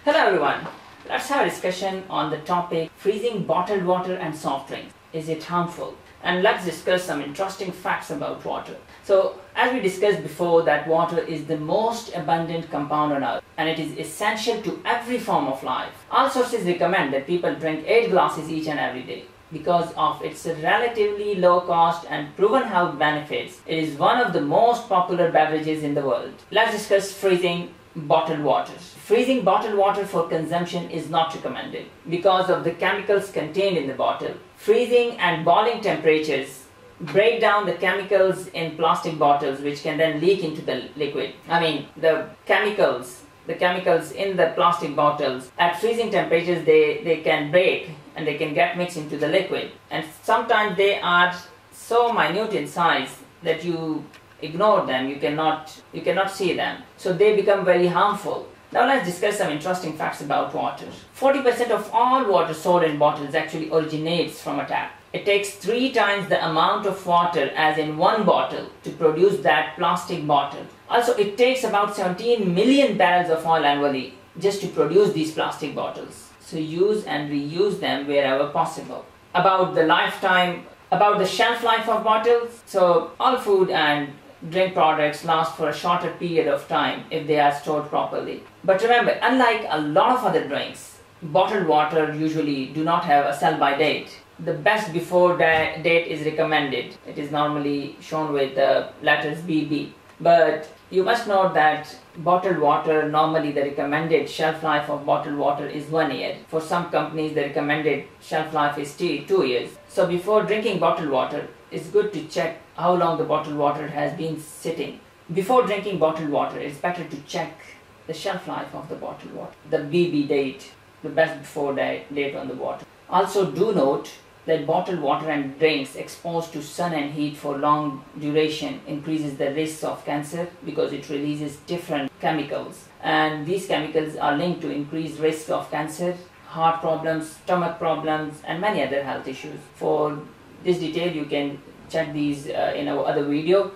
Hello everyone, let's have a discussion on the topic freezing bottled water and soft drinks. Is it harmful? And let's discuss some interesting facts about water. So as we discussed before, that water is the most abundant compound on earth and it is essential to every form of life. All sources recommend that people drink 8 glasses each and every day. Because of its relatively low cost and proven health benefits, it is one of the most popular beverages in the world. Let's discuss freezing bottled water. Freezing bottled water for consumption is not recommended because of the chemicals contained in the bottle. Freezing and boiling temperatures break down the chemicals in plastic bottles, which can then leak into the liquid. The chemicals in the plastic bottles at freezing temperatures, they can break and they can get mixed into the liquid, and sometimes they are so minute in size that you ignore them, you cannot see them, so they become very harmful. Now let's discuss some interesting facts about water. 40% of all water sold in bottles actually originates from a tap. It takes 3 times the amount of water as in one bottle to produce that plastic bottle. Also, it takes about 17 million barrels of oil annually just to produce these plastic bottles. So use and reuse them wherever possible. About the shelf life of bottles. So all food and drink products last for a shorter period of time if they are stored properly. But remember, unlike a lot of other drinks, bottled water usually do not have a sell-by date. The best before date is recommended. It is normally shown with the letters BB. But you must note that bottled water, normally the recommended shelf life of bottled water is 1 year. For some companies, the recommended shelf life is 2 years. So before drinking bottled water, it's good to check how long the bottled water has been sitting. Before drinking bottled water, it's better to check the shelf life of the bottled water, the BB date, the best before date on the bottle. Also do note that bottled water and drinks exposed to sun and heat for long duration increases the risk of cancer because it releases different chemicals, and these chemicals are linked to increased risk of cancer, heart problems, stomach problems, and many other health issues. For this detail, you can check these in our other video.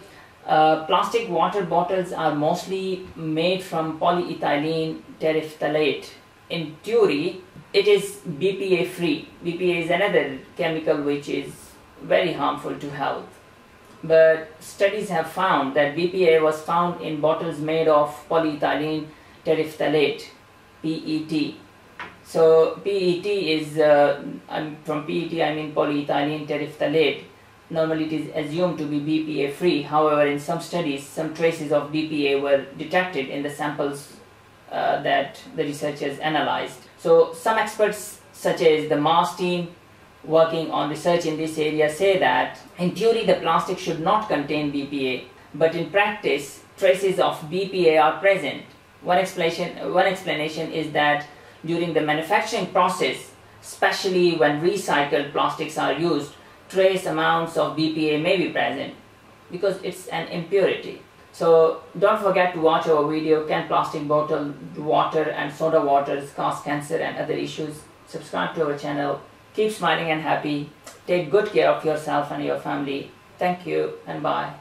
Plastic water bottles are mostly made from polyethylene terephthalate. In theory, it is BPA free. BPA is another chemical which is very harmful to health. But studies have found that BPA was found in bottles made of polyethylene terephthalate, PET. So PET is, from PET I mean polyethylene terephthalate. Normally it is assumed to be BPA free. However, in some studies, some traces of BPA were detected in the samples that the researchers analyzed. So some experts such as the Mars team working on research in this area say that in theory the plastic should not contain BPA, but in practice traces of BPA are present. One explanation is that during the manufacturing process, especially when recycled plastics are used, trace amounts of BPA may be present because it's an impurity. So don't forget to watch our video, Can Plastic Bottled Water and Soda Waters Cause Cancer and Other Issues? Subscribe to our channel. Keep smiling and happy. Take good care of yourself and your family. Thank you and bye.